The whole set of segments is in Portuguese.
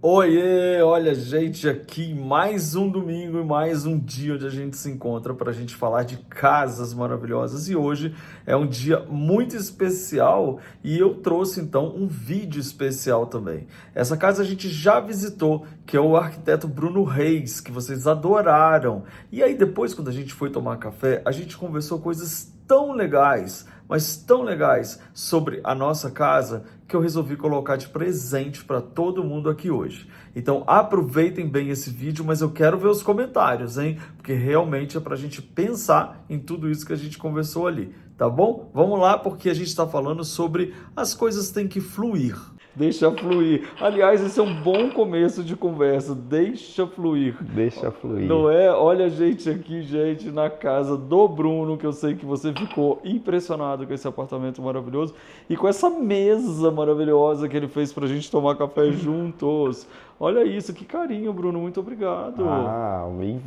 Oiê, olha, gente, aqui mais um domingo e mais um dia onde a gente se encontra para a gente falar de casas maravilhosas. E hoje é um dia muito especial e eu trouxe então um vídeo especial também. Essa casa a gente já visitou, que é o arquiteto Bruno Reis, que vocês adoraram. E aí depois, quando a gente foi tomar café, a gente conversou coisas tão legais, mas tão legais sobre a nossa casa que eu resolvi colocar de presente para todo mundo aqui hoje. Então aproveitem bem esse vídeo, mas eu quero ver os comentários, hein? Porque realmente é para a gente pensar em tudo isso que a gente conversou ali, tá bom? Vamos lá, porque a gente está falando sobre as coisas têm que fluir. Deixa fluir. Aliás, esse é um bom começo de conversa. Deixa fluir. Deixa fluir. Não é? Olha a gente aqui, gente, na casa do Bruno, que eu sei que você ficou impressionado com esse apartamento maravilhoso e com essa mesa maravilhosa que ele fez pra gente tomar café juntos. Olha isso, que carinho, Bruno. Muito obrigado.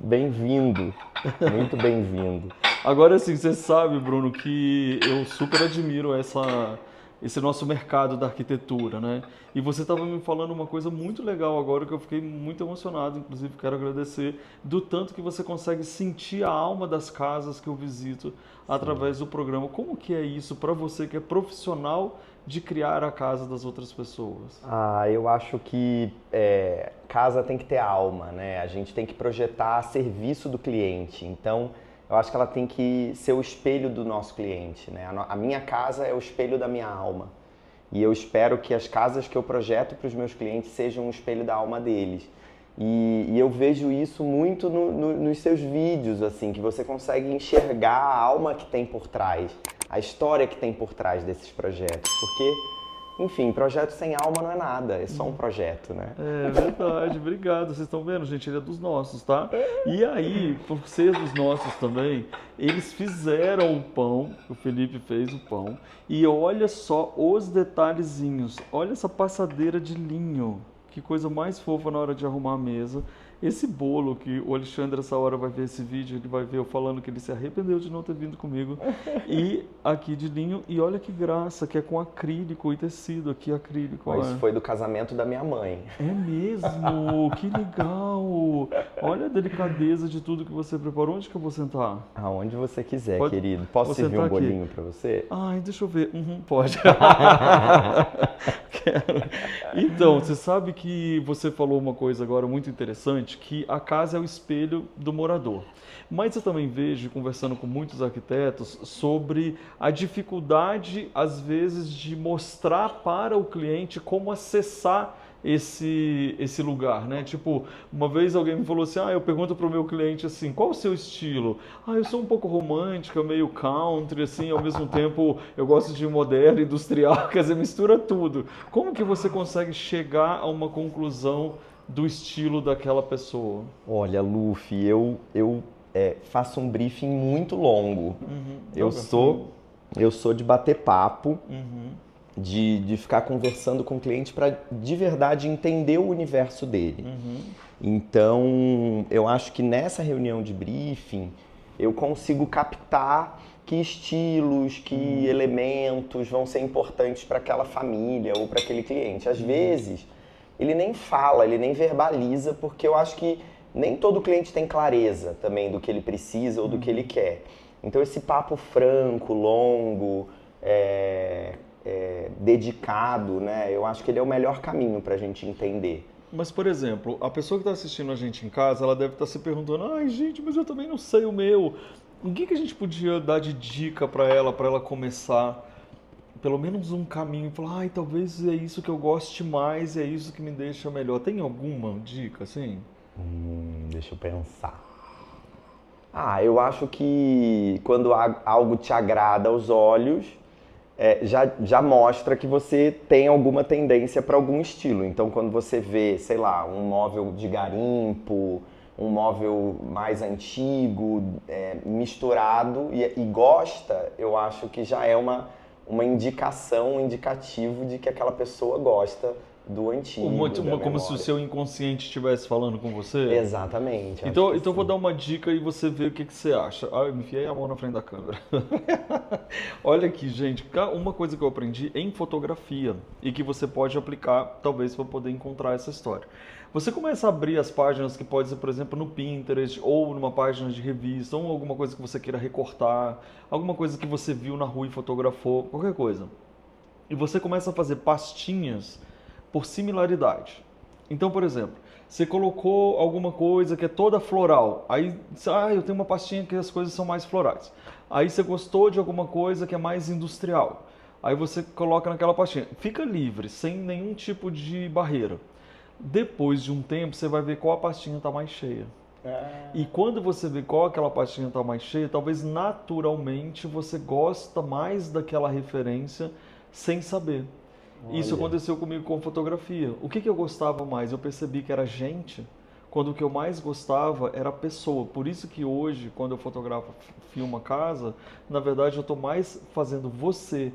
Bem-vindo. Muito bem-vindo. Agora, assim, você sabe, Bruno, que eu super admiro esse nosso mercado da arquitetura, né? E você estava me falando uma coisa muito legal agora que eu fiquei muito emocionado, inclusive quero agradecer do tanto que você consegue sentir a alma das casas que eu visito através do programa. Como que é isso para você que é profissional de criar a casa das outras pessoas? Eu acho que casa tem que ter alma, né? A gente tem que projetar a serviço do cliente. Então, eu acho que ela tem que ser o espelho do nosso cliente, né? A minha casa é o espelho da minha alma. E eu espero que as casas que eu projeto para os meus clientes sejam um espelho da alma deles. E eu vejo isso muito nos seus vídeos, assim, que você consegue enxergar a alma que tem por trás, a história que tem por trás desses projetos. Porque, enfim, projeto sem alma não é nada, é só um projeto, né? É verdade, obrigado. Vocês estão vendo, gente? Ele é dos nossos, tá? E aí, por ser dos nossos também, eles fizeram o pão, o Felipe fez o pão, e olha só os detalhezinhos. Olha essa passadeira de linho. Que coisa mais fofa na hora de arrumar a mesa. Esse bolo que o Alexandre, essa hora, vai ver esse vídeo, ele vai ver eu falando que ele se arrependeu de não ter vindo comigo. E aqui de linho, e olha que graça, que é com acrílico e tecido aqui, acrílico. Isso foi do casamento da minha mãe. É mesmo? Que legal! Olha a delicadeza de tudo que você preparou. Onde que eu vou sentar? Aonde você quiser, Pode- querido. Posso vou servir sentar um aqui. bolinho para você? Ai, deixa eu ver. Pode. Quero. Então, você sabe que você falou uma coisa agora muito interessante, que a casa é o espelho do morador. Mas eu também vejo, conversando com muitos arquitetos, sobre a dificuldade, às vezes, de mostrar para o cliente como acessar esse lugar, né? Tipo, uma vez alguém me falou assim, eu pergunto para o meu cliente assim, qual o seu estilo? Eu sou um pouco romântica, meio country, assim, ao mesmo tempo eu gosto de moderno, industrial, quer dizer, mistura tudo. Como que você consegue chegar a uma conclusão do estilo daquela pessoa? Olha, Luffy, eu faço um briefing muito longo. Eu sou de bater papo, de ficar conversando com o cliente para de verdade entender o universo dele. Então, eu acho que nessa reunião de briefing eu consigo captar que estilos, que elementos vão ser importantes para aquela família ou para aquele cliente. Às vezes, ele nem fala, ele nem verbaliza, porque eu acho que nem todo cliente tem clareza também do que ele precisa ou do que ele quer. Então, esse papo franco, longo, dedicado, né? Eu acho que ele é o melhor caminho para a gente entender. Mas, por exemplo, a pessoa que está assistindo a gente em casa, ela deve estar se perguntando, ai, gente, mas eu também não sei o meu. O que a gente podia dar de dica para ela começar, pelo menos um caminho, falar, talvez é isso que eu goste mais, é isso que me deixa melhor. Tem alguma dica, assim? Deixa eu pensar. Eu acho que quando algo te agrada aos olhos, já mostra que você tem alguma tendência para algum estilo. Então, quando você vê, sei lá, um móvel de garimpo, um móvel mais antigo, misturado e gosta, eu acho que já é uma indicação, um indicativo de que aquela pessoa gosta do antigo, da Como se o memória. seu inconsciente estivesse falando com você? Exatamente. acho Então, que então eu vou sim. dar uma dica e você vê o que você acha. Ah, eu me enfiei a mão na frente da câmera. Olha aqui, gente, uma coisa que eu aprendi em fotografia e que você pode aplicar, talvez, para poder encontrar essa história. Você começa a abrir as páginas que pode ser, por exemplo, no Pinterest ou numa página de revista, ou alguma coisa que você queira recortar, alguma coisa que você viu na rua e fotografou, qualquer coisa. E você começa a fazer pastinhas por similaridade. Então, por exemplo, você colocou alguma coisa que é toda floral. Aí, eu tenho uma pastinha que as coisas são mais florais. Aí você gostou de alguma coisa que é mais industrial. Aí você coloca naquela pastinha. Fica livre, sem nenhum tipo de barreira. Depois de um tempo, você vai ver qual a pastinha está mais cheia. E quando você vê qual aquela pastinha está mais cheia, talvez naturalmente você gosta mais daquela referência sem saber. Isso Olha, aconteceu comigo com fotografia. O que eu gostava mais? Eu percebi que era gente, quando o que eu mais gostava era a pessoa. Por isso que hoje, quando eu fotografo, filmo a casa, na verdade eu estou mais fazendo você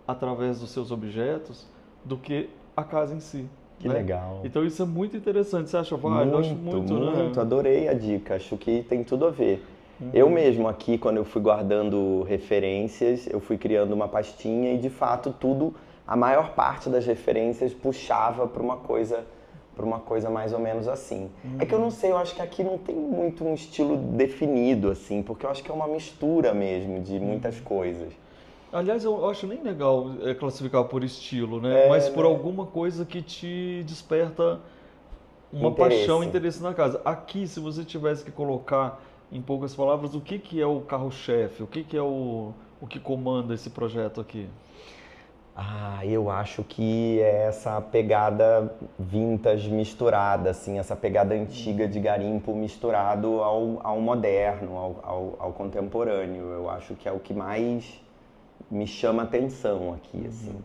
através dos seus objetos do que a casa em si. que Né? legal. Então isso é muito interessante. Você acha válido? Eu acho muito, Muito, né? adorei a dica, acho que tem tudo a ver. Eu mesmo aqui, quando eu fui guardando referências, eu fui criando uma pastinha e de fato tudo, a maior parte das referências puxava para uma coisa mais ou menos assim. É que eu não sei, eu acho que aqui não tem muito um estilo definido assim, porque eu acho que é uma mistura mesmo de muitas coisas. Aliás, eu acho nem legal classificar por estilo, né? Mas É, por né? alguma coisa que te desperta uma paixão, Interesse. interesse na casa. Aqui, se você tivesse que colocar em poucas palavras, o que que é o carro-chefe? O que que é o que comanda esse projeto aqui? Eu acho que é essa pegada vintage misturada, assim, essa pegada antiga de garimpo misturado ao moderno, ao contemporâneo. Eu acho que é o que mais me chama atenção aqui, assim.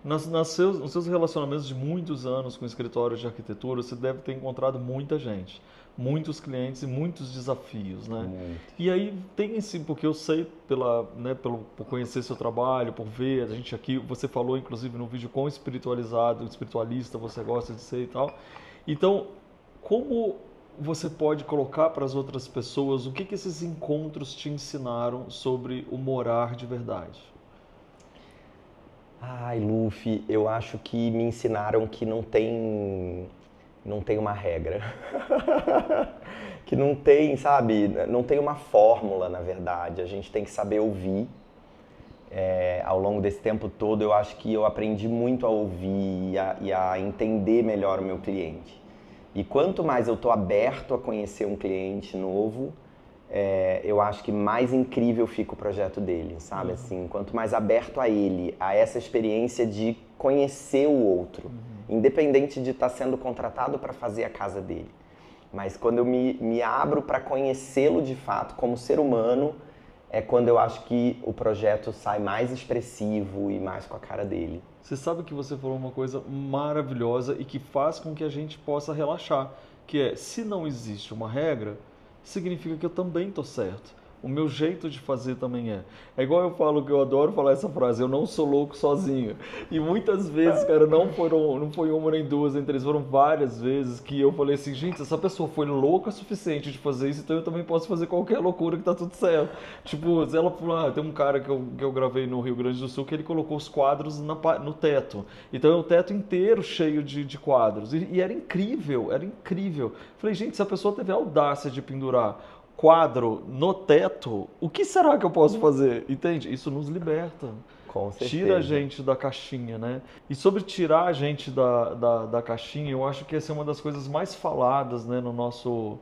Nos seus relacionamentos de muitos anos com escritórios de arquitetura, você deve ter encontrado muita gente, muitos clientes e muitos desafios, né? Muito. E aí tem esse, porque eu sei por conhecer seu trabalho, por ver a gente aqui, você falou inclusive no vídeo quão espiritualista você gosta de ser e tal. Então, como você pode colocar para as outras pessoas o que que esses encontros te ensinaram sobre o morar de verdade? Ai, Luffy, eu acho que me ensinaram que não tem uma regra. Que não tem, sabe, não tem uma fórmula, na verdade. A gente tem que saber ouvir. Ao longo desse tempo todo, eu acho que eu aprendi muito a ouvir e a entender melhor o meu cliente. E quanto mais eu estou aberto a conhecer um cliente novo, eu acho que mais incrível fica o projeto dele, sabe? Assim, quanto mais aberto a ele, a essa experiência de conhecer o outro, independente de estar sendo contratado para fazer a casa dele. Mas quando eu me abro para conhecê-lo de fato como ser humano, é quando eu acho que o projeto sai mais expressivo e mais com a cara dele. Você sabe que você falou uma coisa maravilhosa e que faz com que a gente possa relaxar, que é, se não existe uma regra, significa que eu também estou certo. O meu jeito de fazer também é. É igual eu falo que eu adoro falar essa frase, eu não sou louco sozinho. E muitas vezes, cara, não foi uma nem duas, nem três, foram várias vezes que eu falei assim, gente, essa pessoa foi louca o suficiente de fazer isso, então eu também posso fazer qualquer loucura que tá tudo certo. Tipo, se ela falou, tem um cara que eu gravei no Rio Grande do Sul que ele colocou os quadros no teto. Então é o teto inteiro cheio de quadros. E era incrível, era incrível. Falei, gente, se a pessoa teve a audácia de pendurar quadro no teto, o que será que eu posso fazer? Entende? Isso nos liberta. Com Tira a certeza. gente da caixinha, né? E sobre tirar a gente da caixinha, eu acho que essa é uma das coisas mais faladas, né, no nosso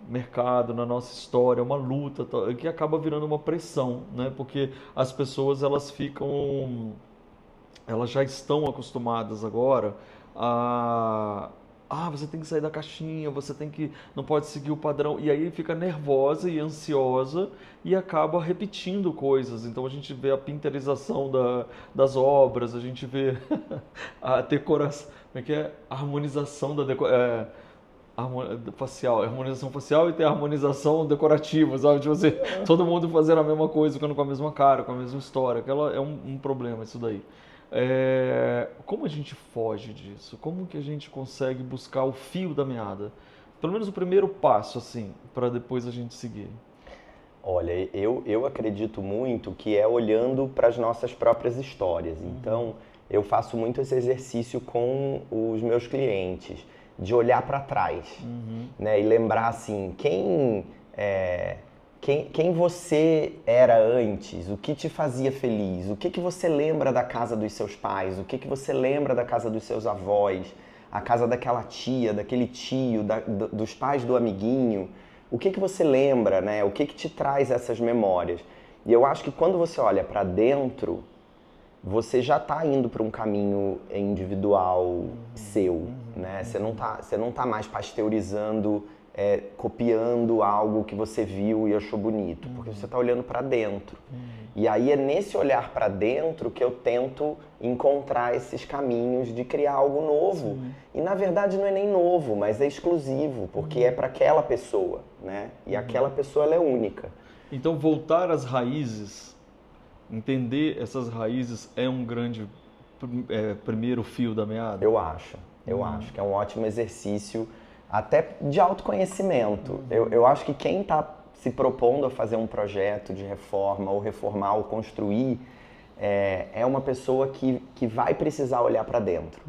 mercado, na nossa história, uma luta que acaba virando uma pressão, né? Porque as pessoas elas já estão acostumadas agora a você tem que sair da caixinha, você tem que não pode seguir o padrão e aí fica nervosa e ansiosa e acaba repetindo coisas. Então a gente vê a pinterização das obras, a gente vê a decoração, como é que é? A harmonização da facial, harmonização facial e tem a harmonização decorativa, sabe? Tipo assim, todo mundo fazendo a mesma coisa, ficando com a mesma cara, com a mesma história. Aquela é um problema isso daí. Como a gente foge disso? Como que a gente consegue buscar o fio da meada? Pelo menos o primeiro passo, assim, para depois a gente seguir. Olha, eu acredito muito que é olhando para as nossas próprias histórias. Então, eu faço muito esse exercício com os meus clientes, de olhar para trás, né? E lembrar, assim, quem você era antes, o que te fazia feliz, o que você lembra da casa dos seus pais, o que você lembra da casa dos seus avós, a casa daquela tia, daquele tio, dos pais do amiguinho. O que você lembra, né? O que te traz essas memórias? E eu acho que quando você olha para dentro, você já está indo para um caminho individual seu, né? Você não tá mais pasteurizando, copiando algo que você viu e achou bonito, porque você está olhando para dentro. E aí é nesse olhar para dentro que eu tento encontrar esses caminhos de criar algo novo. E na verdade não é nem novo, mas é exclusivo, porque é para aquela pessoa, né? E aquela pessoa ela é única. Então voltar às raízes, entender essas raízes é um grande primeiro fio da meada? Eu acho que é um ótimo exercício até de autoconhecimento. Eu acho que quem está se propondo a fazer um projeto de reforma ou reformar ou construir é uma pessoa que vai precisar olhar para dentro,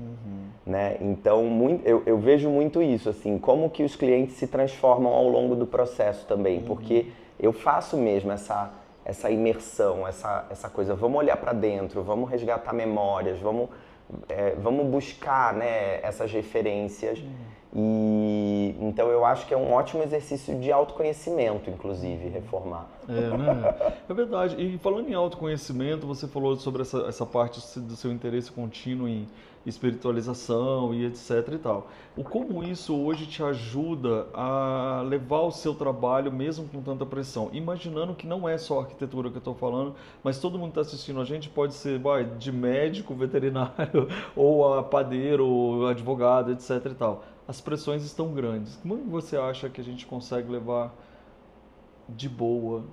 né? Então eu vejo muito isso, assim, como que os clientes se transformam ao longo do processo também, porque eu faço mesmo essa imersão, essa coisa, vamos olhar para dentro, vamos resgatar memórias, vamos buscar, né, essas referências. E então eu acho que é um ótimo exercício de autoconhecimento, inclusive, reformar. Né? É verdade. E falando em autoconhecimento, você falou sobre essa parte do seu interesse contínuo em espiritualização e etc e tal. Como isso hoje te ajuda a levar o seu trabalho mesmo com tanta pressão? Imaginando que não é só arquitetura que eu estou falando, mas todo mundo que está assistindo a gente pode ser de médico, veterinário, ou padeiro, ou advogado, etc e tal. As pressões estão grandes. Como você acha que a gente consegue levar de boa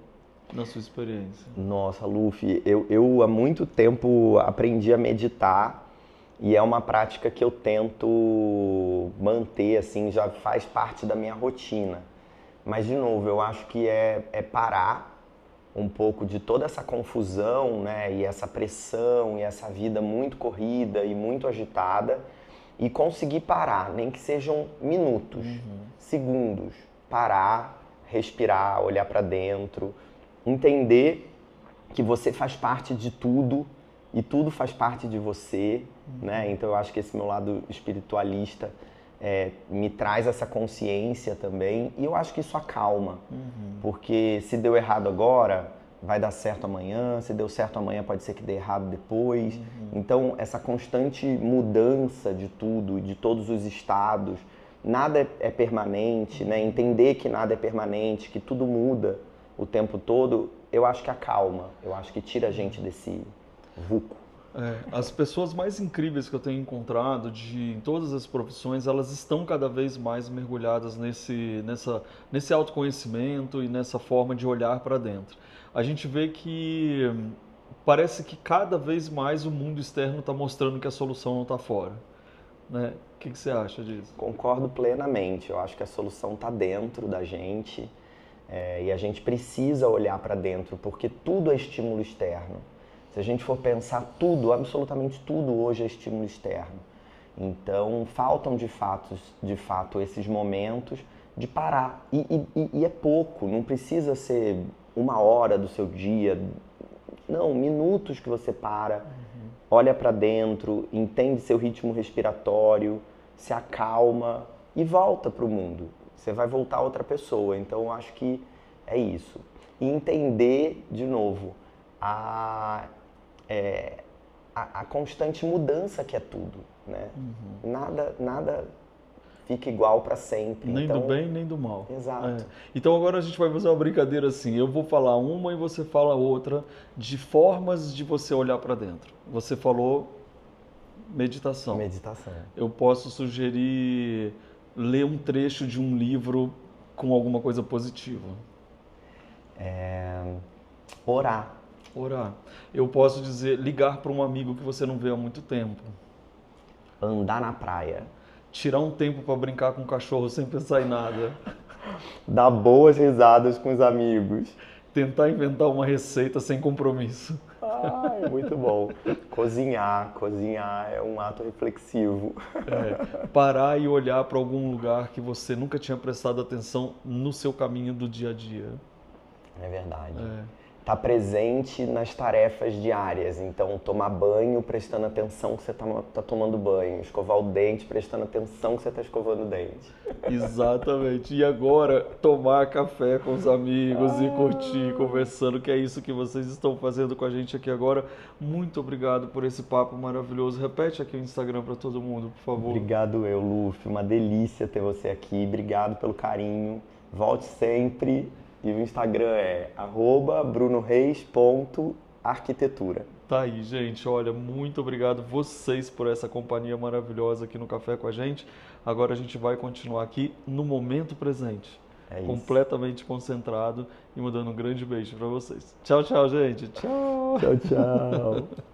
na sua experiência? Nossa, Luffy, eu há muito tempo aprendi a meditar e é uma prática que eu tento manter, assim, já faz parte da minha rotina. Mas, de novo, eu acho que é parar um pouco de toda essa confusão, né, e essa pressão e essa vida muito corrida e muito agitada e conseguir parar, nem que sejam minutos, segundos, parar, respirar, olhar para dentro, entender que você faz parte de tudo e tudo faz parte de você, né? Então eu acho que esse meu lado espiritualista me traz essa consciência também e eu acho que isso acalma, porque se deu errado agora, vai dar certo amanhã, se deu certo amanhã pode ser que dê errado depois. Então essa constante mudança de tudo, de todos os estados, nada é permanente, né? Entender que nada é permanente, que tudo muda o tempo todo, eu acho que acalma, eu acho que tira a gente desse vulco. As pessoas mais incríveis que eu tenho encontrado em todas as profissões, elas estão cada vez mais mergulhadas nesse autoconhecimento e nessa forma de olhar para dentro. A gente vê que parece que cada vez mais o mundo externo está mostrando que a solução não está fora, né? O que você acha disso? Concordo plenamente, eu acho que a solução está dentro da gente e a gente precisa olhar para dentro, porque tudo é estímulo externo. Se a gente for pensar tudo, absolutamente tudo hoje é estímulo externo. Então, faltam de fato esses momentos de parar. E é pouco, não precisa ser 1 hora do seu dia. Não, minutos que você para, olha para dentro, entende seu ritmo respiratório, se acalma e volta para o mundo. Você vai voltar outra pessoa. Então, eu acho que é isso. E entender, de novo, a constante mudança que é tudo, né? Nada fica igual para sempre. Nem então, do bem, nem do mal. Exato. Então agora a gente vai fazer uma brincadeira assim. Eu vou falar uma e você fala outra de formas de você olhar para dentro. Você falou meditação. Meditação. Eu posso sugerir ler um trecho de um livro com alguma coisa positiva. Orar. Orar. Eu posso dizer, ligar para um amigo que você não vê há muito tempo. Andar na praia. Tirar um tempo para brincar com o cachorro sem pensar em nada. Dar boas risadas com os amigos. Tentar inventar uma receita sem compromisso. É muito bom. Cozinhar é um ato reflexivo. Parar e olhar para algum lugar que você nunca tinha prestado atenção no seu caminho do dia a dia. É verdade. Tá presente nas tarefas diárias. Então, tomar banho prestando atenção que você tá tomando banho. Escovar o dente prestando atenção que você tá escovando o dente. Exatamente. E agora, tomar café com os amigos e curtir, conversando, que é isso que vocês estão fazendo com a gente aqui agora. Muito obrigado por esse papo maravilhoso. Repete aqui o Instagram para todo mundo, por favor. Obrigado eu, Luffy. Uma delícia ter você aqui. Obrigado pelo carinho. Volte sempre. E o Instagram é @brunoreis.arquitetura. Tá aí, gente. Olha, muito obrigado vocês por essa companhia maravilhosa aqui no Café com a gente. Agora a gente vai continuar aqui no momento presente. É isso. Completamente concentrado e mandando um grande beijo para vocês. Tchau, tchau, gente. Tchau. Tchau, tchau.